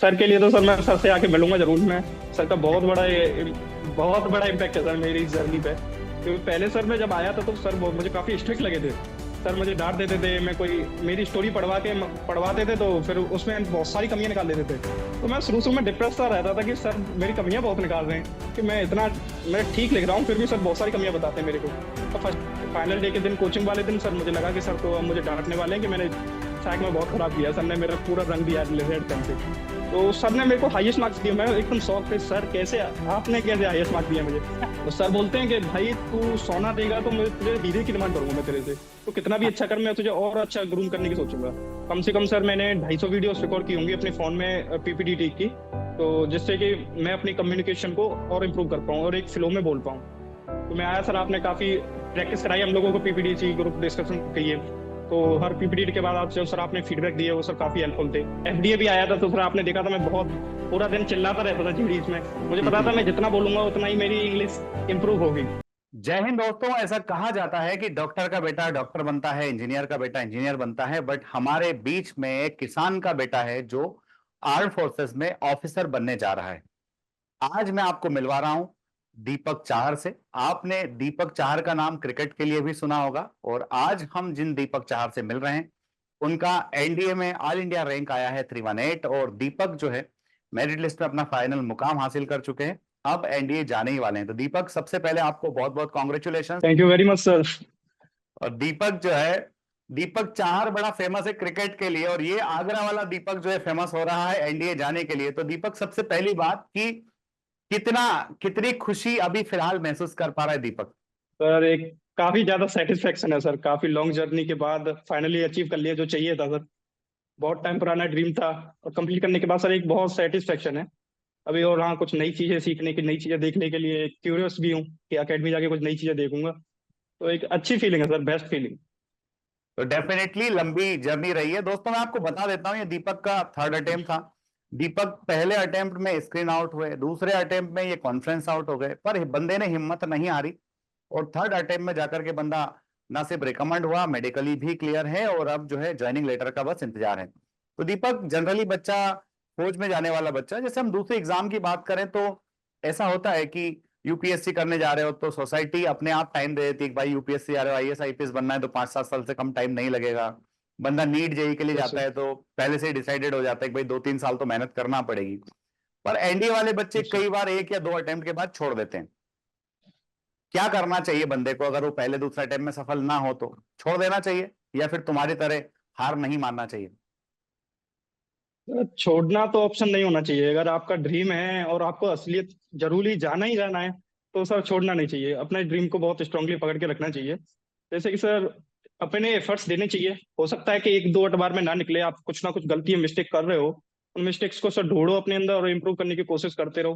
Sir के लिए तो सर मैं सर से आके मिलूंगा जरूर। मैं सर का बहुत बड़ा इम्पैक्ट है सर मेरी इस जर्नी पे। क्योंकि पहले सर मैं जब आया था तो सर मुझे काफी स्ट्रिक्ट लगे थे। सर मुझे डांट देते थे, मैं कोई मेरी स्टोरी पढ़वाते थे तो फिर उसमें बहुत सारी कमियां निकाल देते थे। तो मैं शुरू शुरू में डिप्रेस सा रहता था कि सर मेरी कमियां बहुत निकाल रहे हैं, कि मैं ठीक लिख रहा हूँ फिर भी सर बहुत सारी कमियां बताते हैं मेरे को। तो फर्स्ट फाइनल डे के दिन, कोचिंग वाले दिन, सर मुझे लगा कि सर तो अब मुझे डांटने वाले हैं कि मैंने ट्रैक में बहुत खराब किया। सर ने मेरा पूरा रंग दिया रेड पेन से। तो सर ने मेरे को हाईएस्ट मार्क्स दिए। मैं एकदम शौक थे, सर कैसे आपने कैसे हाईएस्ट मार्क्स दिया मुझे। तो सर बोलते हैं कि भाई तू सोना देगा तो मैं तुझे हीरे की डिमांड करूंगा मैं तेरे से। तो कितना भी अच्छा कर, मैं तुझे और अच्छा ग्रूम करने की सोचूंगा। कम से कम सर मैंने 250 वीडियोस रिकॉर्ड की होंगी अपने फोन में पीपीडी की। तो जिससे कि मैं अपनी कम्युनिकेशन को और इम्प्रूव कर पाऊँ और एक फ्लो में बोल पाऊँ। तो मैं आया सर, आपने काफी प्रैक्टिस कराई हम लोगों को, पीपीडी की ग्रुप डिस्कशन कही है। तो हर पीपीटी के बाद आप जो सर आपने फीडबैक दिए वो सर काफी हेल्पफुल थे। एफडीए भी आया था तो सर आपने देखा था मैं बहुत पूरा दिन चिल्लाता रहता था जीडीज में। मुझे पता था मैं जितना बोलूंगा उतना ही मेरी इंग्लिश इंप्रूव होगी। जय हिंद दोस्तों। ऐसा कहा जाता है कि डॉक्टर का बेटा डॉक्टर बनता है, इंजीनियर का बेटा इंजीनियर बनता है, बट हमारे बीच में एक किसान का बेटा है जो आर्म फोर्सेस में ऑफिसर बनने जा रहा है। आज मैं आपको मिलवा रहा हूं दीपक चाहर से। आपने दीपक चाहर का नाम क्रिकेट के लिए भी सुना होगा, और आज हम जिन दीपक चाहर से मिल रहे हैं उनका एनडीए में ऑल इंडिया रैंक आया है 318, और दीपक जो है मेरिट लिस्ट में अपना फाइनल मुकाम हासिल कर चुके हैं। अब एनडीए जाने ही वाले हैं। तो दीपक, सबसे पहले आपको बहुत बहुत congratulation. Thank you very much sir. और दीपक जो है, दीपक चाहर बड़ा फेमस है क्रिकेट के लिए, और ये आगरा वाला दीपक जो है फेमस हो रहा है एनडीए जाने के लिए। तो दीपक, सबसे पहली बात कि कितना कितनी खुशी अभी फिलहाल महसूस कर पा रहा है दीपक? सर एक काफी ज्यादा सेटिस्फेक्शन है सर, काफी लॉन्ग जर्नी के बाद फाइनली अचीव कर लिया जो चाहिए था सर। बहुत टाइम पुराना ड्रीम था और कंप्लीट करने के बाद सर एक बहुत सेटिस्फेक्शन है अभी। और हाँ, कुछ नई चीजें सीखने की, नई चीजें देखने के लिए क्यूरियस भी हूँ कि अकेडमी जाके कुछ नई चीजें देखूंगा। तो एक अच्छी फीलिंग है सर, बेस्ट फीलिंग। तो डेफिनेटली लंबी जर्नी रही है। दोस्तों, मैं आपको बता देता हूं, ये दीपक का थर्ड अटेम्प्ट था। दीपक पहले अटेम्प्ट में स्क्रीन आउट हुए, दूसरे अटेम्प्ट में ये कॉन्फ्रेंस आउट हो गए, पर बंदे ने हिम्मत नहीं हारी, और थर्ड अटेम्प्ट में जाकर के बंदा ना सिर्फ रिकमेंड हुआ, मेडिकली भी क्लियर है, और अब जो है ज्वाइनिंग लेटर का बस इंतजार है। तो दीपक, जनरली बच्चा, फौज में जाने वाला बच्चा, जैसे हम दूसरे एग्जाम की बात करें तो ऐसा होता है कि यूपीएससी करने जा रहे हो तो सोसाइटी अपने आप टाइम दे देती है कि भाई यूपीएससी जा रहे हो, आईएएस आईपीएस बनना है तो 5-7 साल से कम टाइम नहीं लगेगा। बंदा नीट जेई के लिए यस जाता सर। है तो पहले से ही डिसाइडेड हो जाता है कि भाई 2-3 साल तो मेहनत करना पड़ेगी। पर एनडीए वाले बच्चे यस सर। कई बार 1 या 2 अटेम्प्ट के बाद छोड़ देते हैं। क्या करना चाहिए बंदे को अगर वो पहले दूसरे अटेम्प्ट में सफल ना हो? तो छोड़ देना चाहिए, या फिर तुम्हारी तरह हार नहीं मानना चाहिए? छोड़ना तो ऑप्शन नहीं होना चाहिए। अगर आपका ड्रीम है और आपको असलियत जरूरी जाना ही जाना है तो सर छोड़ना नहीं चाहिए। अपने ड्रीम को बहुत स्ट्रांगली पकड़ के रखना चाहिए। जैसे कि सर अपने एफर्ट्स देने चाहिए। हो सकता है कि एक दो बार में ना निकले, आप कुछ ना कुछ गलती मिस्टेक कर रहे हो, उन मिस्टेक्स को सर ढूंढो अपने अंदर और इम्प्रूव करने की कोशिश करते रहो।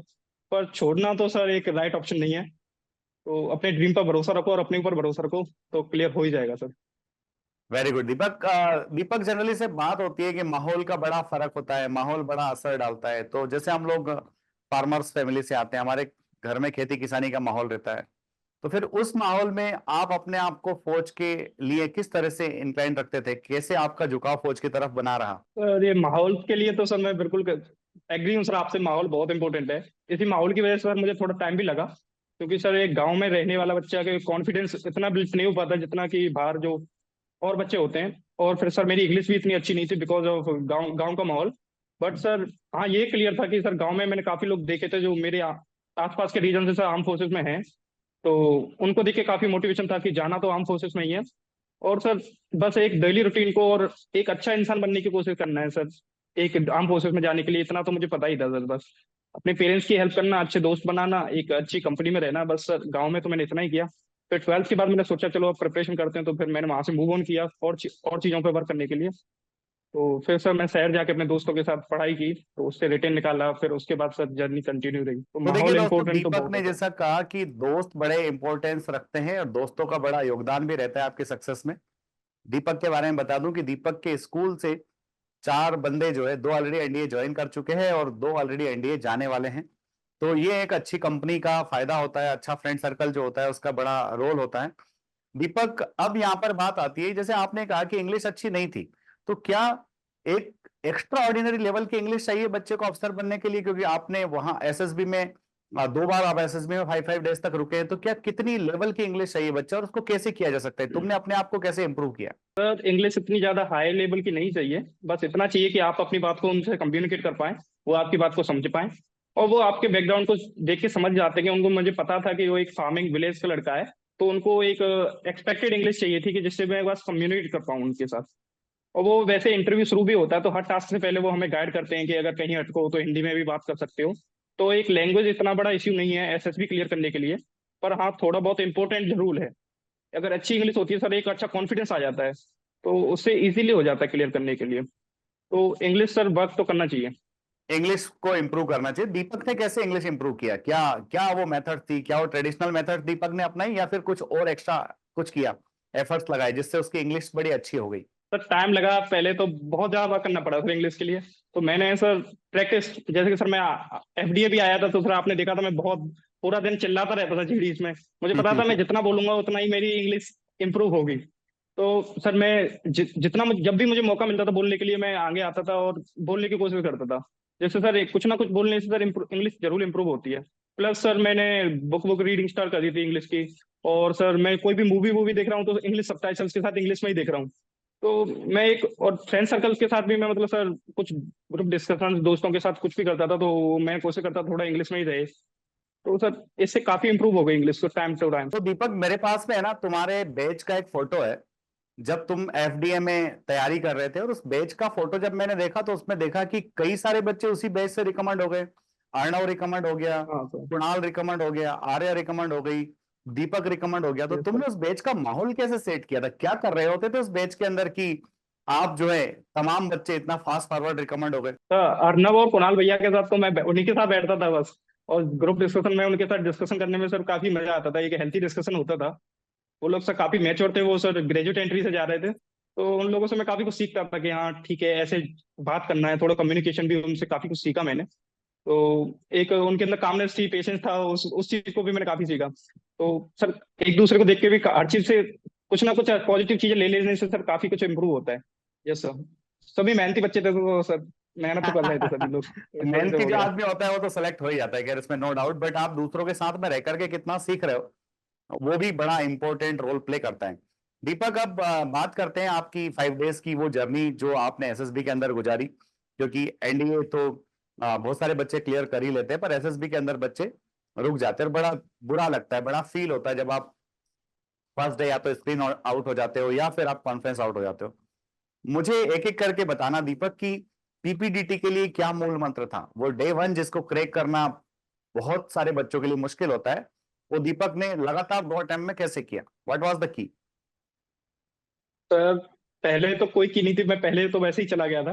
पर छोड़ना तो सर एक राइट ऑप्शन नहीं है। तो अपने ड्रीम पर भरोसा रखो और अपने ऊपर भरोसा रखो तो क्लियर हो ही जाएगा सर। वेरी गुड दीपक। दीपक, जनरली से बात होती है कि माहौल का बड़ा फर्क होता है, माहौल बड़ा असर डालता है। तो जैसे हम लोग फार्मर्स फैमिली से आते हैं, हमारे घर में खेती किसानी का माहौल रहता है, तो फिर उस माहौल में आप अपने आप को फौज के लिए किस तरह से इंक्लाइन रखते थे? कैसे आपका झुकाव फौज की तरफ बना रहा? सर ये माहौल के लिए तो सर मैं बिल्कुल एग्री हूँ सर आपसे। माहौल बहुत इंपॉर्टेंट है। इसी माहौल की वजह से सर मुझे थोड़ा टाइम भी लगा, क्योंकि सर एक गांव में रहने वाला बच्चा के कॉन्फिडेंस इतना बिल्ड नहीं हो पाता जितना कि बाहर जो और बच्चे होते हैं। और फिर सर मेरी इंग्लिश भी इतनी अच्छी नहीं थी बिकॉज ऑफ गांव गांव का माहौल। बट सर हाँ, ये क्लियर था कि सर गांव में मैंने काफी लोग देखे थे जो मेरे आसपास के रीजन से सर आर्म फोर्सेस में हैं। तो उनको देख के काफी मोटिवेशन था कि जाना तो आर्म फोर्सेस में ही है। और सर बस एक डेली रूटीन को और एक अच्छा इंसान बनने की कोशिश करना है सर। एक आर्म फोर्सेस में जाने के लिए इतना तो मुझे पता ही था सर। बस अपने पेरेंट्स की हेल्प करना, अच्छे दोस्त बनाना, एक अच्छी कंपनी में रहना, बस सर गांव में तो मैंने इतना ही किया। फिर 12th के बाद मैंने सोचा चलो अब प्रिपरेशन करते हैं, तो फिर मैंने वहां से मूव ऑन किया और चीजों पर वर्क करने के लिए। तो फिर सर मैं शहर जाके अपने दोस्तों के साथ पढ़ाई की, तो उससे रिटेन निकाला। फिर उसके बाद सर जर्नी कंटिन्यू रही। तो तो देखिए माहौल दोस्तों, इम्पोर्टेंट तो दीपक बहुत ने है सर। जैसा कहा कि दोस्त बड़े इंपॉर्टेंस रखते हैं और दोस्तों का बड़ा योगदान भी रहता है आपके सक्सेस में। दीपक के बारे में बता दूं कि दीपक के स्कूल से 4 बंदे जो है, 2 ऑलरेडी एनडीए ज्वाइन कर चुके हैं और 2 ऑलरेडी एनडीए जाने वाले हैं। तो ये एक अच्छी कंपनी का फायदा होता है, अच्छा फ्रेंड सर्कल जो होता है उसका बड़ा रोल होता है। दीपक, अब यहाँ पर बात आती है, जैसे आपने कहा कि इंग्लिश अच्छी नहीं थी, तो क्या एक एक्स्ट्रा ऑर्डिनरी लेवल की इंग्लिश चाहिए बच्चे को अफसर बनने के लिए, क्योंकि आपने वहां एसएसबी में 2 बार आप एसएसबी में 5 डेज तक रुके हैं, तो क्या कितनी लेवल की इंग्लिश चाहिए बच्चा और उसको कैसे किया जा सकता है? तुमने अपने आप को कैसे इंप्रूव किया? सर इंग्लिश इतनी ज्यादा हाई लेवल की नहीं चाहिए, बस इतना चाहिए कि आप अपनी बात को उनसे कम्युनिकेट कर पाए, वो आपकी बात को समझ पाए, और वो आपके बैकग्राउंड को देख के समझ जाते हैं कि उनको, मुझे पता था कि वो एक फार्मिंग विलेज का लड़का है, तो उनको एक एक्सपेक्टेड इंग्लिश चाहिए थी कि जिससे मैं बस कम्युनिकेट कर पाऊँ उनके साथ। और वो वैसे इंटरव्यू शुरू भी होता है तो हर टास्क से पहले वो हमें गाइड करते हैं कि अगर कहीं अटको तो हिंदी में भी बात कर सकते हो। तो एक लैंग्वेज इतना बड़ा इश्यू नहीं है एसएसबी क्लियर करने के लिए, पर हाँ थोड़ा बहुत इंपॉर्टेंट जरूर है। अगर अच्छी इंग्लिश होती है सर, एक अच्छा कॉन्फिडेंस आ जाता है, तो उससे इजीली हो जाता है क्लियर करने के लिए। तो इंग्लिश सर वर्क तो करना चाहिए। इंग्लिश को इंप्रूव करना चाहिए। दीपक ने कैसे इंग्लिश इंप्रूव किया? क्या क्या वो मेथड थी? क्या वो ट्रेडिशनल मेथड दीपक ने अपनाई, या फिर कुछ और एक्स्ट्रा कुछ किया, एफर्ट्स लगाए, जिससे उसकी इंग्लिश बड़ी अच्छी हो गई? सर टाइम लगा, पहले तो बहुत ज्यादा वर्क करना पड़ा सर इंग्लिश के लिए। तो मैंने सर प्रैक्टिस, जैसे कि सर मैं एफडीए भी आया था तो सर आपने देखा था मैं बहुत पूरा दिन चिल्लाता रहता था जीडीज में। मुझे पता था मैं जितना बोलूंगा उतना ही मेरी इंग्लिश इंप्रूव होगी। तो सर मैं जितना जब भी मुझे मौका मिलता था बोलने के लिए मैं आगे आता था और बोलने की कोशिश करता था। जैसे सर कुछ ना कुछ बोलने से सर इंग्लिश जरूर इंप्रूव होती है। प्लस सर मैंने बुक बुक रीडिंग स्टार्ट कर दी थी इंग्लिश की। और सर मैं कोई भी मूवी वूवी देख रहा हूँ तो इंग्लिश सबटाइटल्स के साथ इंग्लिश में ही देख रहा हूँ। तो मैं एक, और फ्रेंड सर्कल्स के साथ भी मैं मतलब सर कुछ ग्रुप डिस्कशन दोस्तों के साथ कुछ भी करता था तो मैं कोशिश करता थोड़ा इंग्लिश में ही रहे। तो सर इससे काफी इंप्रूव हो गई इंग्लिश तो टाइम टू टाइम। तो दीपक, मेरे पास में है ना तुम्हारे बैच का एक फोटो है, जब तुम एफडीए में तैयारी कर रहे थे, और उस बैच का फोटो जब मैंने देखा तो उसमें देखा कि कई सारे बच्चे उसी बैच से रिकमेंड हो गए। अर्णव रिकमेंड हो गया, हाँ सर। कुणाल रिकमेंड हो गया, आर्या रिकमेंड हो गई, दीपक रिकमेंड हो गया। तो यस सर। तुमने उस बैच का माहौल कैसे सेट किया था? क्या कर रहे होते थे उस बैच के अंदर कि आप जो है तमाम बच्चे इतना फास्ट फॉरवर्ड रिकमेंड हो गए? तो अर्नब और कुणाल भैया के साथ तो मैं उन्हीं के साथ बैठता था बस। और ग्रुप डिस्कशन में उनके साथ डिस्कशन करने में सर काफी मजा आता था, एक हेल्थी डिस्कशन होता था। वो लोग सर काफी मैच्योर थे, वो सर ग्रेजुएट एंट्री से जा रहे थे। तो उन लोगों से मैं काफी कुछ सीखता था कि हाँ ठीक है ऐसे बात करना है, थोड़ा कम्युनिकेशन भी उनसे काफी कुछ सीखा मैंने। तो एक उनके अंदर कामनेस थी, पेशेंस था, उस चीज को भी मैंने काफी सीखा। तो सर एक दूसरे को देख के भी हर चीज से कुछ ना कुछ पॉजिटिव चीजें ले लेने से सर काफी कुछ इम्प्रूव होता है। Yes sir. सभी मेहनती बच्चे थे तो सर मेहनत तो कर रहे थे सभी लोग, तो इस वजह से मेहनती हो जो गया। आदमी होता है वो तो सेलेक्ट हो ही जाता है, खैर इसमें नो डाउट। बट आप दूसरों के साथ में रह करके कितना सीख रहे हो, वो भी बड़ा इंपॉर्टेंट रोल प्ले करता है। दीपक, अब बात करते हैं आपकी 5 डेज की वो जर्नी जो आपने एसएसबी के अंदर गुजारी, क्योंकि एनडीए तो बहुत सारे बच्चे क्लियर कर ही लेते हैं, पर एसएसबी के अंदर बच्चे रुक जाते हैं, और बड़ा बुरा लगता है, बड़ा फील होता है जब आप फर्स्ट डे या तो स्क्रीन आउट हो जाते हो या फिर आप कॉन्फ्रेंस आउट हो जाते हो। मुझे एक एक करके बताना दीपक की पीपीडीटी के लिए क्या मूल मंत्र था, वो डे 1 जिसको क्रैक करना बहुत सारे बच्चों के लिए मुश्किल होता है, वो दीपक ने लगातार 2 अटेम्प्ट में कैसे किया? What was the key? Sir पहले तो कोई की नहीं थी, मैं पहले तो वैसे ही चला गया था।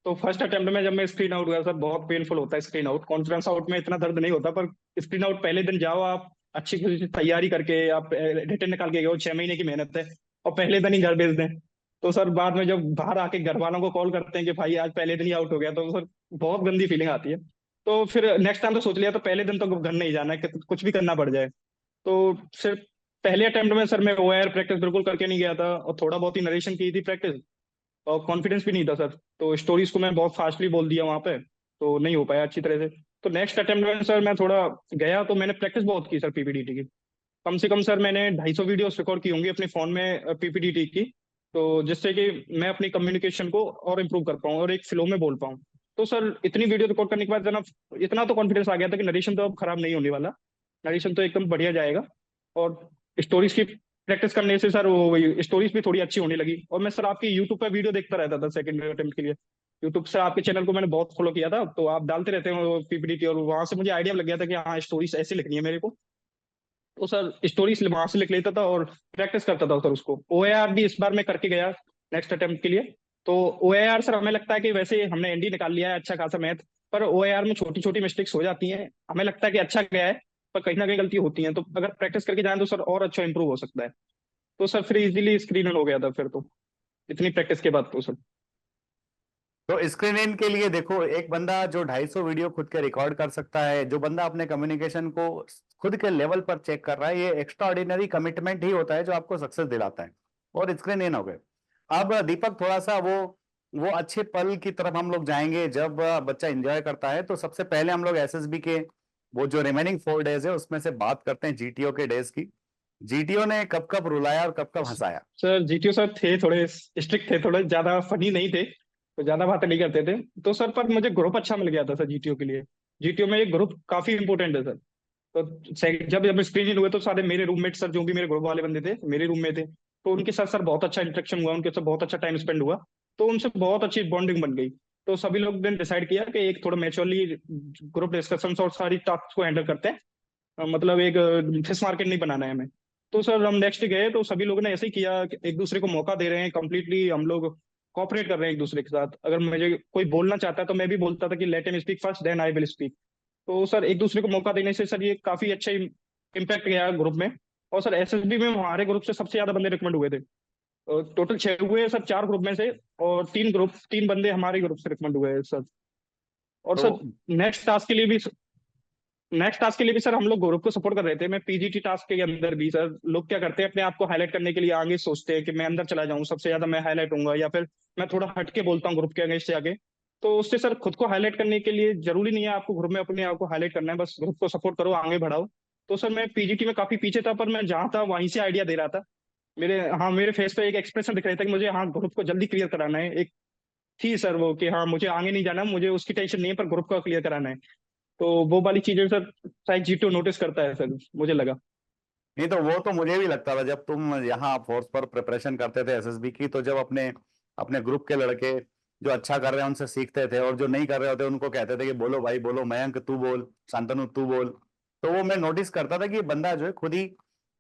तो फर्स्ट अटेम्प्ट में जब मैं स्क्रीन आउट हुआ सर, बहुत पेनफुल होता है स्क्रीन आउट। कॉन्फ्रेंस आउट में इतना दर्द नहीं होता, पर स्क्रीन आउट पहले दिन जाओ आप अच्छी खुशी तैयारी करके, आप रिटर्न निकाल के गए, 6 महीने की मेहनत है, और पहले दिन ही घर भेज दें। तो सर बाद में जब बाहर आके घर वालों को कॉल करते हैं कि भाई आज पहले दिन ही आउट हो गया, तो सर बहुत गंदी फीलिंग आती है। तो फिर नेक्स्ट टाइम तो सोच लिया, तो पहले दिन तो घर नहीं जाना है, कुछ भी करना पड़ जाए। तो सिर्फ पहले अटेम्प्ट में सर मैं ओआर प्रैक्टिस बिल्कुल करके नहीं गया था, और थोड़ा बहुत ही नरेशन की थी प्रैक्टिस, और कॉन्फिडेंस भी नहीं था सर। तो स्टोरीज को मैं बहुत फास्टली बोल दिया वहां पे, तो नहीं हो पाया अच्छी तरह से। तो नेक्स्ट अटेम्प्ट में सर मैं थोड़ा गया तो मैंने प्रैक्टिस बहुत की सर पीपीडीटी की। कम से कम सर मैंने 250 वीडियोस रिकॉर्ड की होंगी अपने फोन में पीपीडीटी की। तो जिससे कि मैं अपनी कम्युनिकेशन को और इम्प्रूव कर पाऊँ और एक फ्लो में बोल पाऊँ। तो सर इतनी वीडियो रिकॉर्ड करने के बाद इतना इतना तो कॉन्फिडेंस आ गया था कि नरेशन तो अब खराब नहीं होने वाला, नरेशन तो एकदम बढ़िया जाएगा। और स्टोरीज की प्रैक्टिस करने से सर वो स्टोरीज भी थोड़ी अच्छी होने लगी। और मैं सर आपकी यूट्यूब पर वीडियो देखता रहता था सेकंड अटेम्प्ट के लिए। यूट्यूब से आपके चैनल को मैंने बहुत फॉलो किया था, तो आप डालते रहते हो पीपीटी, और वहां से मुझे आइडिया लग गया था कि हाँ स्टोरीज ऐसे लिखनी है मेरे को। तो सर स्टोरीज वहां से लिख लेता था और प्रैक्टिस करता था सर उसको। ओएआर भी इस बार मैं करके गया नेक्स्ट अटेम्प्ट के लिए। तो ओएआर सर हमें लगता है कि वैसे हमने एनडी निकाल लिया है अच्छा खासा मैथ, पर ओएआर में छोटी छोटी मिस्टेक्स हो जाती हैं। हमें लगता है कि अच्छा गया है, पर कहीं ना कहीं गलती होती है, तो अगर प्रैक्टिस करके जाए तो सर और अच्छा इंप्रूव हो सकता है। तो सर फिर इजीली स्क्रीन हो गया था फिर तो, इतनी प्रैक्टिस के बाद तो सर। तो स्क्रीन इन के लिए देखो, एक बंदा जो 250 वीडियो खुद के रिकॉर्ड कर सकता है, जो बंदा अपने कम्युनिकेशन को खुद के लेवल पर चेक कर रहा है, ये एक्स्ट्रा ऑर्डिनरी कमिटमेंट ही होता है जो आपको सक्सेस दिलाता है। और स्क्रीन इन हो गए। अब दीपक थोड़ा सा वो वो अच्छे पल की तरफ हम लोग जाएंगे जब बच्चा एंजॉय करता है। तो सबसे पहले हम लोग एसएसबी के वो जो रिमेनिंग 4 डेज है उसमें से बात करते हैं जीटीओ के डेज की। जीटीओ ने कब कब रुलाया और कब कब हंसाया। सर जीटीओ सर थे थोड़े स्ट्रिक्ट थे, थोड़े ज्यादा फनी नहीं थे, तो ज्यादा बातें नहीं करते थे। तो सर पर मुझे ग्रुप अच्छा मिल गया था सर जीटीओ के लिए। जीटीओ में एक ग्रुप काफी इंपॉर्टेंट है सर। तो जब जब स्क्रीन इन हुए तो सारे मेरे रूममेट सर, जो भी मेरे ग्रुप वाले बंदे थे मेरे रूम में थे, तो उनके साथ सर बहुत अच्छा इंटरेक्शन हुआ, उनके साथ बहुत अच्छा टाइम स्पेंड हुआ। तो उनसे बहुत अच्छी बॉन्डिंग बन गई। तो सभी लोग ने डिसाइड किया कि एक थोड़ा मैच्योरली ग्रुप डिस्कशन और सारी टास्क को हैंडल करते हैं। मतलब एक फिश मार्केट नहीं बनाना है हमें। तो सर हम नेक्स्ट गए तो सभी लोगों ने ऐसे ही किया कि एक दूसरे को मौका दे रहे हैं, कंप्लीटली हम लोग कॉपरेट कर रहे हैं एक दूसरे के साथ। अगर मुझे कोई बोलना चाहता है तो मैं भी बोलता था कि let him speak first then I will speak. तो सर एक दूसरे को मौका देने से सर ये काफी अच्छा इम्पैक्ट गया ग्रुप में। और सर एसएसबी में हमारे ग्रुप से सबसे ज्यादा बंदे रिकमेंड हुए थे। टोटल 6 हुए हैं सर, 4 ग्रुप में से। और 3 बंदे हमारे ग्रुप से रिकमेंड हुए हैं सर। और तो सर नेक्स्ट टास्क के लिए भी नेक्स्ट टास्क के लिए भी सर हम लोग ग्रुप को सपोर्ट कर रहे थे। मैं पीजीटी टास्क के अंदर भी सर लोग क्या करते हैं, अपने आप को हाईलाइट करने के लिए आगे सोचते हैं कि मैं अंदर चला जाऊं, सबसे ज्यादा मैं हाईलाइट होऊंगा, या फिर मैं थोड़ा हट के बोलता हूँ ग्रुप के अगेंस्ट से आगे। तो उससे सर खुद को हाईलाइट करने के लिए जरूरी नहीं है आपको ग्रुप में अपने आप को हाईलाइट करना है, बस ग्रुप को सपोर्ट करो, आगे बढ़ाओ। तो सर मैं पीजीटी में काफी पीछे था, पर मैं जहां था वहीं से आइडिया दे रहा था। मेरे फेस पे एक एक्सप्रेशन दिख रहा था कि मुझे हाँ ग्रुप को जल्दी क्लियर कराना है। एक थी सर वो कि हाँ मुझे आगे नहीं जाना, मुझे उसकी टेंशन नहीं है, पर ग्रुप का क्लियर कराना है। तो वो वाली चीजें सर शायद जीटीओ नोटिस करता है सर, मुझे लगा। नहीं, तो वो तो मुझे भी लगता था जब तुम यहाँ फोर्स पर प्रिपरेशन करते थे एसएसबी की, तो जब अपने अपने ग्रुप के लड़के जो अच्छा कर रहे हैं उनसे सीखते थे और जो नहीं कर रहे होते उनको कहते थे कि बोलो भाई बोलो, मयंक तू बोल, शांतनु तू बोल। तो वो मैं नोटिस करता था कि ये बंदा जो है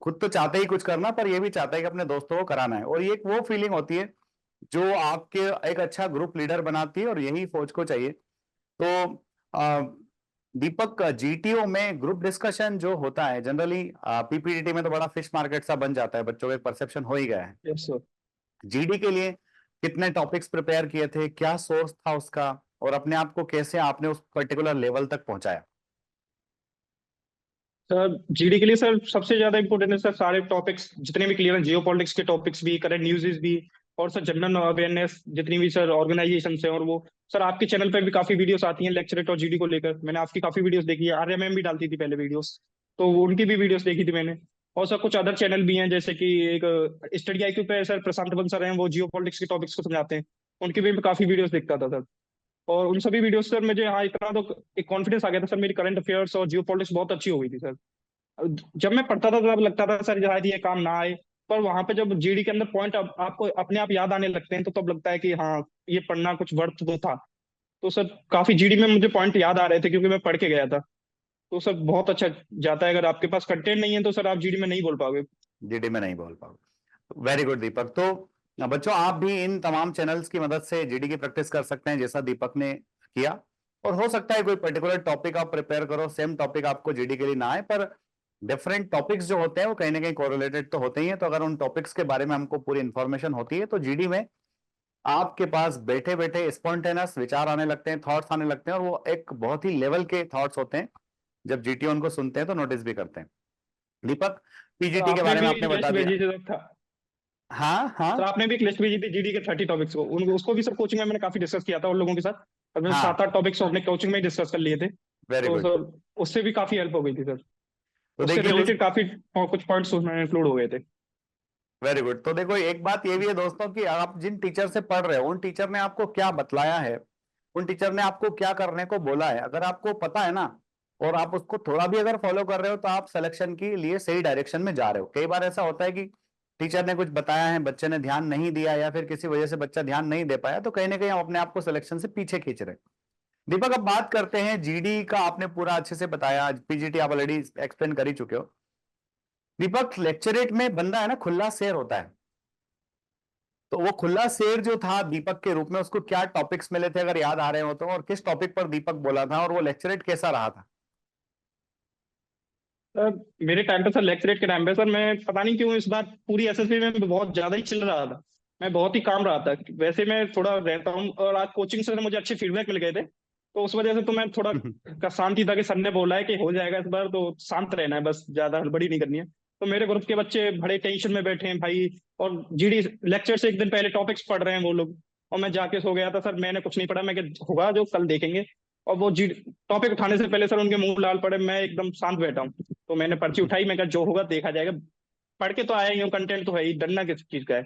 खुद तो चाहता ही कुछ करना, पर ये भी चाहता है कि अपने दोस्तों को कराना है। और ये एक वो फीलिंग होती है जो आपके एक अच्छा ग्रुप लीडर बनाती है, और यही फौज को चाहिए। तो दीपक, जीटीओ में ग्रुप डिस्कशन जो होता है जनरली, पीपीटीटी में तो बड़ा फिश मार्केट सा बन जाता है, बच्चों का एक परसेप्शन हो ही गया है। Yes sir. जीडी के लिए कितने टॉपिक्स प्रिपेयर किए थे, क्या सोर्स था उसका, और अपने आप को कैसे आपने उस पर्टिकुलर लेवल तक पहुंचाया। सर जीडी के लिए सर सबसे ज्यादा इंपॉर्टेंट है सर सारे टॉपिक्स जितने भी क्लियर हैं, जियो पॉलिटिक्स के टॉपिक्स भी, करंट न्यूज़ भी, और सर जनरल अवेयरनेस जितनी भी सर ऑर्गेनाइजेशन है। और वो सर आपके चैनल पर भी काफी वीडियोस आती हैं लेक्चरेट और जीडी को लेकर, मैंने आपकी काफी वीडियोस देखी है, आरएमएम भी डालती थी पहले वीडियोस, तो उनकी भी वीडियोस देखी थी मैंने। और सर कुछ अदर चैनल भी हैं, जैसे कि एक स्टडी आईक्यू पे सर प्रशांत बंसल सर हैं, वो जियो पॉलिटिक्स के टॉपिक्स को समझाते हैं, उनकी भी मैं काफी वीडियोस देखता था सर। और उन सभी वीडियो सर मुझे हाँ इतना तो एक कॉन्फिडेंस आ गया था सर, मेरी करंट अफेयर्स और जियो पॉलिटिक्स बहुत अच्छी हो गई थी सर। जब मैं पढ़ता था तब लगता था सर शायद ये काम ना आए, पर वहां पे जब जीडी के अंदर पॉइंट आपको अपने आप याद आने लगते हैं तो तब लगता है कि हाँ ये पढ़ना कुछ वर्थ तो था। तो सर काफी जीडी में मुझे पॉइंट याद आ रहे थे क्योंकि मैं पढ़ के गया था। तो सर बहुत अच्छा जाता है, अगर आपके पास कंटेंट नहीं है तो सर आप जीडी में नहीं बोल पाओगे। जीडी में नहीं बोल पाओ। Very good Deepak. तो बच्चों, आप भी इन तमाम चैनल्स की मदद से जीडी की प्रैक्टिस कर सकते हैं जैसा दीपक ने किया। और हो सकता है कोई पर्टिकुलर टॉपिक आप प्रिपेयर करो, सेम टॉपिक आपको जीडी के लिए ना आए, पर डिफरेंट टॉपिक्स जो होते हैं वो कहीं ना कहीं कोरिलेटेड तो होते ही हैं। तो अगर उन टॉपिक्स के बारे में हमको पूरी इंफॉर्मेशन होती है तो जीडी में आपके पास बैठे बैठे स्पॉन्टेनियस विचार आने लगते हैं, थॉट्स आने लगते हैं, और वो एक बहुत ही लेवल के थॉट्स होते हैं। जब जीटी उनको सुनते हैं तो नोटिस भी करते हैं। दीपक, सर पीजीटी के आपने बारे में भी आपने बता लिस्ट दिया। भेजी थी था। हाँ सर हाँ आपने भी एक लिस्ट भेजी थी जीडी के 30 टॉपिक्स को, उनको उसको भी सर कोचिंग में मैंने काफी डिस्कस किया था उन लोगों के साथ। और मैंने हाँ। 7-8 टॉपिक्स अपने कोचिंग में ही डिस्कस कर लिए थे। वेरी तो गुड। सर उससे भी काफी हेल्प हो गई थी सर। तो उससे देखिए उस रिलेटेड काफी कुछ पॉइंट्स उसमें इंक्लूड हो गए थे। Very good. तो देखो, एक बात ये भी है दोस्तों कि आप जिन टीचर से पढ़ रहे हो उन टीचर ने आपको क्या बतलाया है, उन टीचर ने आपको क्या करने को बोला है, अगर आपको पता है ना, और आप उसको थोड़ा भी अगर फॉलो कर रहे हो, तो आप सिलेक्शन के लिए सही डायरेक्शन में जा रहे हो। कई बार ऐसा होता है कि टीचर ने कुछ बताया है, बच्चे ने ध्यान नहीं दिया, या फिर किसी वजह से बच्चा ध्यान नहीं दे पाया, तो कहीं ना कहीं हम अपने आप को सिलेक्शन से पीछे खींच रहे हैं। दीपक, अब बात करते हैं जीडी का। आपने पूरा अच्छे से बताया, पीजीटी आप ऑलरेडी एक्सप्लेन कर ही चुके हो। दीपक, लेक्चरेट में बंदा है ना, खुला शेर होता है। तो वो खुला शेर जो था दीपक के रूप में, उसको क्या टॉपिक्स मिले थे अगर याद आ रहे हो तो, और किस टॉपिक पर दीपक बोला था, और वो लेक्चरेट कैसा रहा था। सर मेरे टाइम पे सर लेक्चरेट के टाइम पे सर मैं पता नहीं क्यों इस बार पूरी एसएसबी में बहुत ज्यादा ही चिल रहा था। मैं बहुत ही काम रहा था, वैसे मैं थोड़ा रहता हूँ, और आज कोचिंग से मुझे अच्छे फीडबैक मिल गए थे। तो उस वजह से तो मैं थोड़ा शांति था कि सर ने बोला है कि हो जाएगा इस बार, तो शांत रहना है, बस ज्यादा हड़बड़ी नहीं करनी है। तो मेरे ग्रुप के बच्चे बड़े टेंशन में बैठे हैं भाई, और जीडी लेक्चर से एक दिन पहले टॉपिक्स पढ़ रहे हैं वो लोग। और मैं जाके सो गया था सर। मैंने कुछ नहीं पढ़ा, मैं होगा जो कल देखेंगे। और वो जी टॉपिक उठाने से पहले सर उनके मुंह लाल पड़े, मैं एकदम शांत बैठा हूँ। तो मैंने पर्ची उठाई, मैं कहा जो होगा देखा जाएगा, पढ़ के तो आया ही हूँ, कंटेंट तो है ही, डरना किस चीज का है।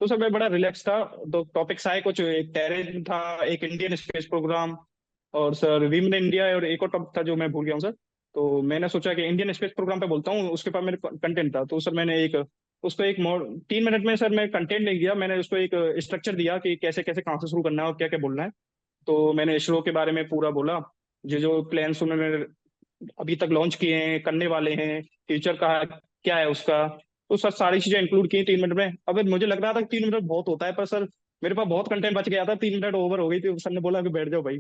तो सर मैं बड़ा रिलैक्स था। दो टॉपिक्स आए कुछ, एक टेरेन था, एक इंडियन स्पेस प्रोग्राम, और सर विमेन इंडिया, और एक और टॉपिक था जो मैं भूल गया हूँ सर। तो मैंने सोचा कि इंडियन स्पेस प्रोग्राम पे बोलता हूँ, उसके पास मेरे कंटेंट था। तो सर मैंने एक उसको एक 3 मिनट में सर मैं कंटेंट नहीं दिया, मैंने उसको एक स्ट्रक्चर दिया कि कैसे कैसे कहाँ से शुरू करना है और क्या क्या बोलना है। तो मैंने इसरो के बारे में पूरा बोला, जो जो प्लान्स उन्होंने अभी तक लॉन्च किए हैं, करने वाले हैं, फ्यूचर का क्या है उसका। तो सर सारी चीजें इंक्लूड की 3 मिनट में। अब मुझे लग रहा था कि 3 मिनट बहुत होता है, पर सर मेरे पास बहुत कंटेंट बच गया था, 3 मिनट ओवर हो गई थी, सर ने बोला कि बैठ जाओ भाई।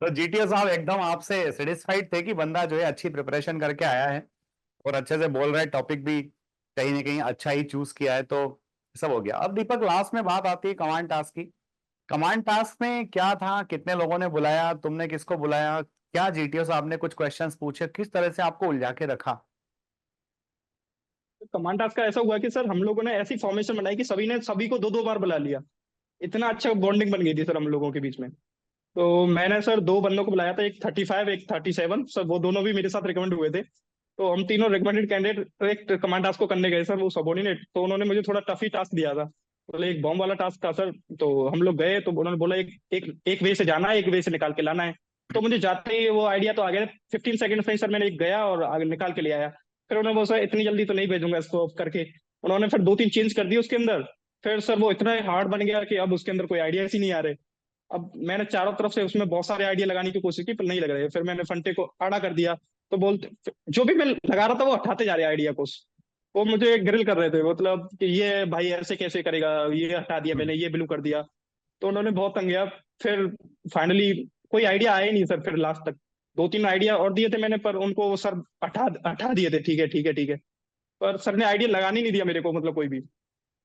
तो जीटीओ साहब एकदम आपसे सेटिस्फाइड थे कि बंदा जो है अच्छी प्रिपरेशन करके आया है और अच्छे से बोल रहा है, टॉपिक भी कहीं ना कहीं अच्छा ही चूज किया है, तो सब हो गया। अब दीपक लास्ट में बात आती है कमांड टास्क की। कमांड टास्क में क्या था, कितने लोगों ने बुलाया, तुमने किसको बुलाया, क्या जीटीओ साहब ने कुछ क्वेश्चंस पूछे, किस तरह से आपको उलझा के रखा? कमांड टास्क का ऐसा हुआ कि सर हम लोगों ने ऐसी फॉर्मेशन बनाई कि सभी ने सभी को दो दो बार बुला लिया। इतना अच्छा बॉन्डिंग बन गई थी सर हम लोगों के बीच में। तो मैंने सर दो बंदों को बुलाया था, एक 35 एक 37 सर, वो दोनों भी मेरे साथ रिकमेंड हुए थे। तो हम तीनों रिकमेंडेड कैंडिडेट एक कमांड टास्क को करने गए सर, वो सबॉर्डिनेट, तो उन्होंने मुझे थोड़ा टफ ही टास्क दिया था। बोले एक बॉम्ब वाला टास्क था सर। तो हम लोग गए तो उन्होंने बोला एक वे से जाना है, एक वे से निकाल के लाना है। तो मुझे जाते ही वो आइडिया तो आ गया, 15 सेकंड में ही सर मैंने एक गया और आगे निकाल के ले आया। फिर उन्होंने बोला सर इतनी जल्दी तो नहीं भेजूंगा इसको ऑफ करके। उन्होंने फिर दो तीन चेंज कर दिए उसके अंदर। फिर सर वो इतना हार्ड बन गया कि अब उसके अंदर कोई आइडिया ही नहीं आ रहे। अब मैंने चारों तरफ से उसमें बहुत सारे आइडिया लगाने की कोशिश की, पर नहीं लग रहे। फिर मैंने फंटे को आड़ा कर दिया। तो बोलते जो भी मैं लगा रहा था वो हटाते जा रहे आइडिया को। वो मुझे ग्रिल कर रहे थे, मतलब कि ये भाई ऐसे कैसे करेगा, ये हटा दिया मैंने, ये ब्लू कर दिया। तो उन्होंने बहुत तंग किया। फिर फाइनली कोई आइडिया आया ही नहीं सर, फिर लास्ट तक दो तीन आइडिया और दिए थे मैंने, पर उनको वो सर हटा हटा दिए थे, ठीक है ठीक है ठीक है। पर सर ने आइडिया लगाने ही नहीं दिया मेरे को, मतलब कोई भी। तो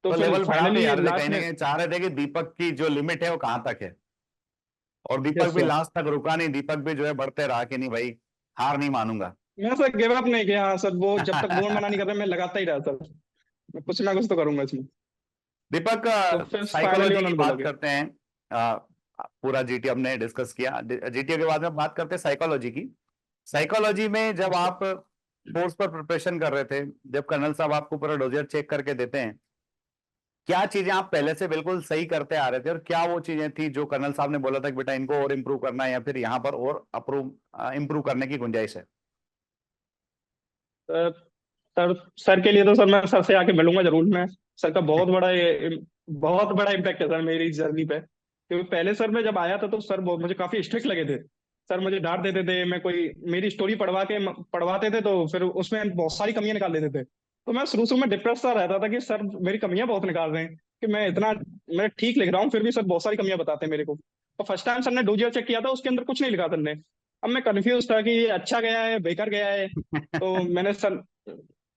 तो फिर लेवल बढ़ाते फाइनली जा रहे थे, कहीं लास्ट ना में। कहीं चाह रहे थे कि दीपक की जो लिमिट है वो कहाँ तक है। और दीपक यस भी सर। लास्ट तक रुका नहीं, दीपक भी जो है बढ़ते रहा कि नहीं भाई, हार नहीं मानूंगा। मैं सर गिव अप नहीं किया। हाँ सर, वो जब तक बोर्ड मना नहीं करता मैं लगाता ही रहा सर। मैं कुछ ना कुछ तो करूंगा इसमें। दीपक, तो फिर फाइनली साइकोलॉजी की उन्होंने बोला बात कि करते हैं। अ, पूरा जीटीओ हमने डिस्कस किया, जीटीओ के बाद में बात करते हैं साइकोलॉजी की। साइकोलॉजी में जब आप फोर्स पर प्रिपरेशन कर रहे थे, जब कर्नल साहब आपको पूरा डोजियर चेक करके देते हैं, क्या चीजें आप पहले से बिल्कुल सही करते आ रहे थे और क्या वो चीजें थी जो कर्नल साहब ने बोला था कि बेटा इनको और इम्प्रूव करना है या फिर यहाँ पर और अप्रूव इम्प्रूव करने की गुंजाइश है? सर सर सर के लिए तो सर मैं सर से आके मिलूंगा जरूर। मैं सर का बहुत बड़ा इम्पैक्ट है सर मेरी जर्नी पे। क्योंकि पहले सर मैं जब आया था तो सर मुझे काफी स्ट्रिक्ट लगे थे। सर मुझे डांट देते थे, मैं कोई मेरी स्टोरी पढ़वाते थे तो फिर उसमें बहुत सारी कमियां निकाल देते थे। तो मैं शुरू शुरू में डिप्रेस सा रहता था कि सर मेरी कमियां बहुत निकाल रहे हैं, कि मैं ठीक लिख रहा हूँ फिर भी सर बहुत सारी कमियां बताते हैं मेरे को। तो फर्स्ट टाइम सर ने डोजियर चेक किया था, उसके अंदर कुछ नहीं लिखा सर ने। अब मैं कंफ्यूज था कि ये अच्छा गया है बेकार गया है। तो मैंने सर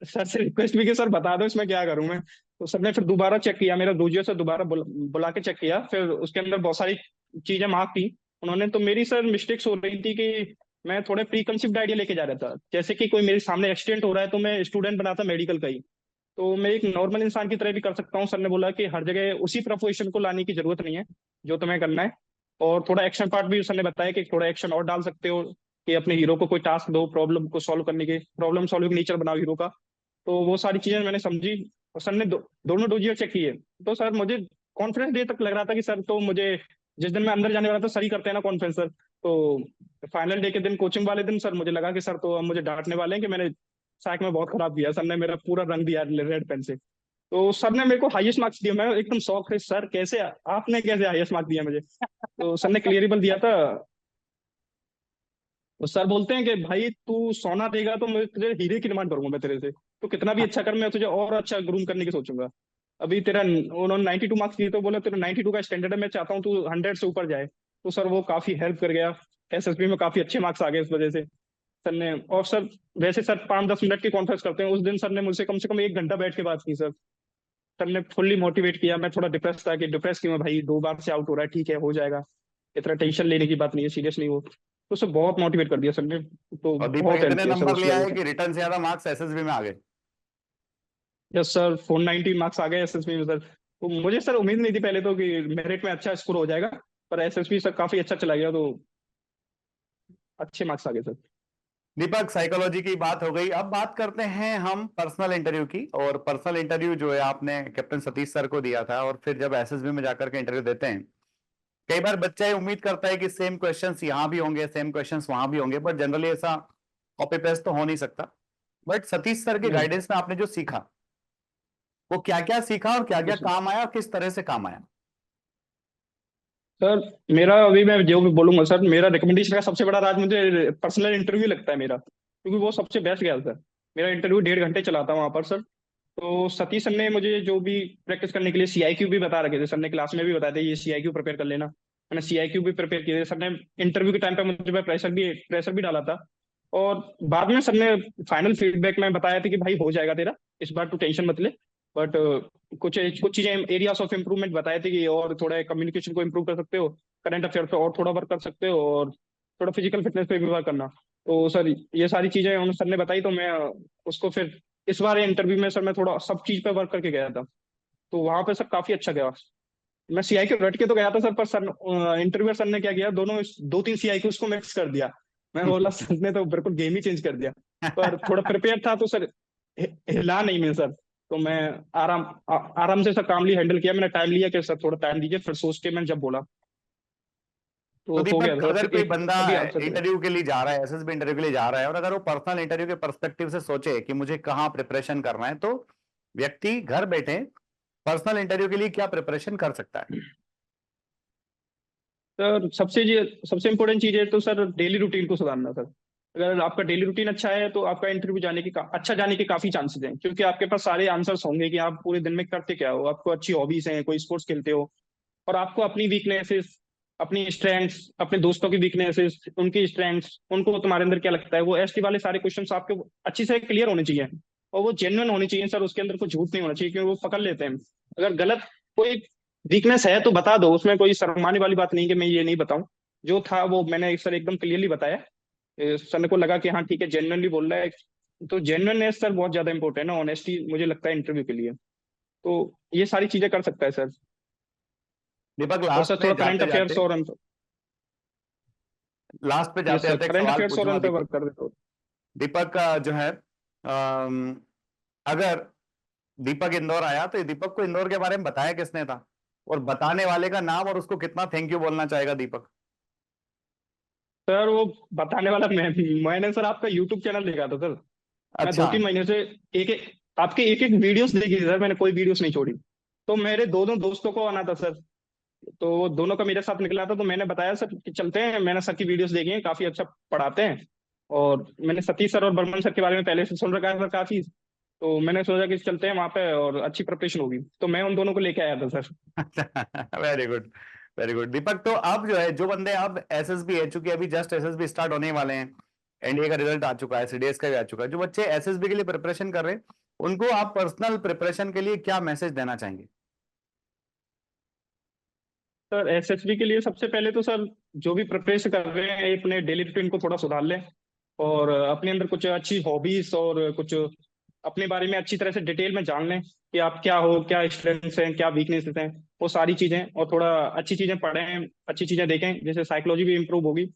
सर से रिक्वेस्ट भी की, सर बता दो इसमें क्या करूं मैं। तो सर ने फिर दोबारा चेक किया, मेरा डोजियो से दोबारा बुला के चेक किया, फिर उसके अंदर बहुत सारी चीजें मार्क की उन्होंने। तो मेरी सर मिस्टेक्स हो रही थी कि मैं थोड़े प्री कंसिप्ट आइडिया लेके जा रहा था। जैसे कि कोई मेरे सामने एक्सीडेंट हो रहा है तो मैं स्टूडेंट बना था मेडिकल का ही, तो मैं एक नॉर्मल इंसान की तरह भी कर सकता हूँ। सर ने बोला कि हर जगह उसी प्रोफेशन को लाने की जरूरत नहीं है जो तुम्हें करना है। और थोड़ा एक्शन पार्ट भी सर ने बताया कि थोड़ा एक्शन और डाल सकते हो, कि अपने हीरो को कोई टास्क दो, प्रॉब्लम को सॉल्व करने के, प्रॉब्लम सॉल्विंग नेचर बनाओ हीरो का। तो वो सारी चीजें मैंने समझी। और सर ने दोनों डोजियर चेक किए। तो सर मुझे कॉन्फिडेंस डे तक लग रहा था कि सर तो मुझे, जिस दिन मैं अंदर जाने वाला था सर ही करते हैं ना कॉन्फ्रेंस सर। तो फाइनल डे के दिन, कोचिंग वाले दिन, सर मुझे लगा कि सर तो अब मुझे डांटने वाले हैं कि मैंने साइक में बहुत खराब किया। सर ने मेरा पूरा रंग दिया रेड पेन से। तो सर ने मेरे को हाईएस्ट मार्क्स दिया। मैं एकदम शौक है, सर कैसे आपने कैसे हाईएस्ट मार्क्स दिया मुझे। तो सर ने क्लियरेबल दिया था। तो सर बोलते हैं कि भाई तू सोना देगा तो मैं तुझे हीरे की डिमांड करूंगा मैं तेरे से। तो कितना भी अच्छा कर, मैं तुझे और अच्छा ग्रूम करने की सोचूंगा। अभी तेरा उन्होंने 92 मार्क्स दिए तो बोला तेरा 92 का स्टैंडर्ड है, मैं चाहता हूँ तू 100 से ऊपर जाए। तो सर वो काफी हेल्प कर गया। एसएसबी में काफी अच्छे मार्क्स आ गए इस वजह से सर ने। और सर वैसे सर 5-10 मिनट की कॉन्फ्रेंस करते हैं, उस दिन सर ने मुझसे कम से कम 1 घंटा बैठ के बात की सर। सर ने फुल्ली मोटिवेट किया। मैं थोड़ा डिप्रेस था कि डिप्रेस क्यों है भाई, 2 बार से आउट हो रहा है, ठीक है हो जाएगा, इतना टेंशन लेने की बात नहीं है, सीरियस नहीं हो। तो सर बहुत मोटिवेट कर दिया सर ने। तो और दीपक बहुत हेल्प इतने किया सर नंबर उस ले वजह आए से। कि रिटर्न से ज्यादा मार्क्स एसएसबी में आ गए। यस सर, 490 मार्क्स आ गए एसएसबी में सर। तो मुझे सर उम्मीद नहीं थी पहले तो कि मेरिट में अच्छा स्कोर हो जाएगा, पर एसएसबी सर काफी अच्छा चला गया, तो अच्छे मार्क्स आ गए सर। दीपक, साइकोलॉजी की बात हो गई, अब बात करते हैं हम पर्सनल इंटरव्यू की। और पर्सनल इंटरव्यू जो है आपने कैप्टन सतीश सर को दिया था, और फिर जब एसएसबी में जाकर के इंटरव्यू देते हैं, कई बार बच्चा ये उम्मीद करता है कि सेम क्वेश्चंस यहाँ भी होंगे, सेम क्वेश्चंस वहां भी होंगे, बट जनरली ऐसा कॉपी पेस्ट तो हो नहीं सकता। बट सतीश सर के हम्म। गाइडेंस में आपने जो सीखा, वो क्या क्या सीखा और क्या क्या बिल्कुल काम आया और किस तरह से काम आया? सर, मेरा अभी मैं जो भी बोलूंगा सर, मेरा रिकमेंडेशन का सबसे बड़ा राज मुझे पर्सनल इंटरव्यू लगता है मेरा, क्योंकि वो सबसे बेस्ट गया सर। मेरा इंटरव्यू 1.5 घंटे चला था वहां पर सर। तो सतीश सर ने मुझे जो भी प्रैक्टिस करने के लिए सीआईक्यू भी बता रखे थे, सर ने क्लास में भी बताया था ये सीआईक्यू प्रिपेयर कर लेना। मैंने सीआईक्यू भी प्रिपेयर किए थे सर ने। इंटरव्यू के टाइम पे मुझे प्रेशर भी डाला था। और बाद में सर ने फाइनल फीडबैक में बताया था कि भाई हो जाएगा तेरा, इस बार तू टेंशन मत ले। बट कुछ कुछ चीजें एरियाज ऑफ इम्प्रूवमेंट बताए थे कि और थोड़ा कम्युनिकेशन को इम्प्रूव कर सकते हो, करंट अफेयर पे और थोड़ा वर्क कर सकते हो, और थोड़ा फिजिकल फिटनेस पे भी वर्क करना। तो सर ये सारी चीजें उन सर ने बताई, तो मैं उसको फिर इस बार इंटरव्यू में सर मैं थोड़ा सब चीज पे वर्क करके गया था। तो वहां पे सर काफी अच्छा गया। मैं सीआई के रट के तो गया था सर, पर सर इंटरव्यूअर सर ने क्या किया, दोनों दो तीन सीआई को उसको मिक्स कर दिया। मैं बोला सर ने तो बिल्कुल गेम ही चेंज कर दिया। पर थोड़ा प्रिपेयर था तो सर हिला नहीं मैं सर। तो मैं आराम से सर कामली हैंडल किया। मैंने टाइम लिया कि सर थोड़ा टाइम दीजिए, फिर सोच के मैंने जब बोला तो तो हो गया दीपक, सर, अगर फिर कोई एक बंदा अभी आंसर दिया। इंटरव्यू के लिए जा रहा है, एसएसबी इंटरव्यू के लिए जा रहा है, और अगर वो पर्सनल इंटरव्यू के पर्सपेक्टिव से सोचे कि मुझे कहाँ प्रिपरेशन करना है, तो व्यक्ति घर बैठे पर्सनल इंटरव्यू के लिए क्या प्रिपरेशन कर सकता है? सर सबसे इम्पोर्टेंट चीज है तो सर डेली रूटीन को सुधारना सर। अगर आपका डेली रूटीन अच्छा है तो आपका इंटरव्यू अच्छा जाने के काफी चांसेस हैं, क्योंकि आपके पास सारे आंसर्स होंगे कि आप पूरे दिन में करते क्या हो, आपको अच्छी हॉबीज हैं, कोई स्पोर्ट्स खेलते हो, और आपको अपनी वीकनेसेस, अपनी स्ट्रेंथ्स, अपने दोस्तों की वीकनेसेस, उनकी स्ट्रेंथ्स, उनको तुम्हारे अंदर क्या लगता है, वो एसटी वाले सारे क्वेश्चंस आपके अच्छी से क्लियर होने चाहिए। और वो जेन्युइन होनी चाहिए सर, उसके अंदर कुछ झूठ नहीं होना चाहिए, क्योंकि वो पकड़ लेते हैं। अगर गलत कोई वीकनेस है तो बता दो, उसमें कोई शर्माने वाली बात नहीं कि मैं ये नहीं बताऊं। जो था वो मैंने सर एकदम क्लियरली बताया। सर को लगा कि हाँ ठीक है, जेन्युइनली बोल रहा है। तो जेन्युइननेस सर बहुत ज्यादा इंपॉर्टेंट है, ऑनेस्टी मुझे लगता है इंटरव्यू के लिए। तो ये सारी चीजें कर सकता है सर। दीपक, और सर थोड़ा करंट अफेयर्स और लास्ट पे यस जाते सर, जाते एक करंट सवाल अफेयर्स और पूछूंगा उन पे दीपक। वर्क कर देता हूँ। दीपक का जो है, अगर दीपक इंदौर आया तो दीपक को इंदौर के बारे में बताया किसने था, और बताने वाले का नाम, और उसको कितना थैंक यू बोलना चाहेगा दीपक? सर वो बताने वाला मैंने सर आपका यूट्यूब चैनल देखा था सर। मैं दो अच्छा। तीन महीने से एक एक आपके एक एक वीडियोस देखी थी सर, मैंने कोई वीडियोस नहीं छोड़ी। तो मेरे दोनों दोस्तों को आना था सर, तो वो दोनों का मेरे साथ निकला था, तो मैंने बताया सर कि चलते हैं, मैंने सर की वीडियोस देखी हैं, काफी अच्छा पढ़ाते हैं। और मैंने सतीश सर और बर्मन सर के बारे में पहले से सुन रखा है सर काफी। तो मैंने सोचा कि चलते हैं वहां पे और अच्छी प्रिपरेशन होगी, तो मैं उन दोनों को लेके आया था sir. Very good, very good Deepak. तो अब जो है, जो बंदे अब एसएसबी है, चूंकि अभी जस्ट एसएसबी स्टार्ट होने ही वाले हैं, एनडीए का रिजल्ट आ चुका है, सीडीएस का भी आ चुका है, जो बच्चे एसएसबी के लिए प्रिपरेशन कर रहे हैं, उनको आप पर्सनल प्रिपरेशन के लिए क्या मैसेज देना चाहेंगे? सर एसएसबी के लिए सबसे पहले तो सर जो भी प्रिपरेशन कर रहे हैं अपने डेली रूटीन को थोड़ा सुधार लें, और अपने अंदर कुछ अच्छी हॉबीज और कुछ अपने बारे में अच्छी तरह से डिटेल में जान लें कि आप क्या हो, क्या स्ट्रेंथ्स हैं, क्या वीकनेसेस हैं, वो सारी चीजें। और थोड़ा अच्छी चीजें पढ़ें, अच्छी चीजें देखें, जैसे साइकोलॉजी भी इम्प्रूव होगी।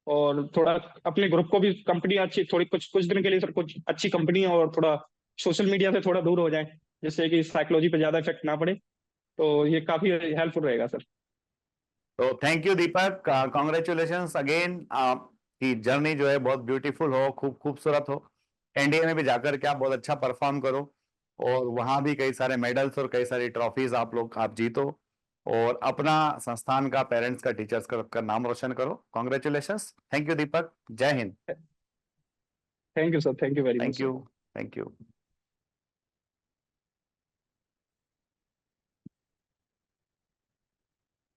और थोड़ा अपने ग्रुप को भी, कंपनी अच्छी थोड़ी कुछ कुछ दिन के लिए सर कुछ अच्छी कंपनी, और थोड़ा सोशल मीडिया से थोड़ा दूर हो जाए, जिससे कि साइकोलॉजी पे ज्यादा इफेक्ट ना पड़े। तो ये काफी हेल्पफुल रहेगा सर। तो thank you Deepak, congratulations again. आपकी जर्नी जो है बहुत ब्यूटीफुल हो, खूब खूबसूरत हो। एनडीए में भी जाकर के आप बहुत अच्छा परफॉर्म करो, और वहां भी कई सारे मेडल्स और कई सारी ट्रॉफीज आप जीतो, और अपना संस्थान का, पेरेंट्स का, टीचर्स का नाम रोशन करो। कॉन्ग्रेचुलेशंस। थैंक यू दीपक, जय Hind. Thank you sir, thank you very thank much you. Sir. Thank you.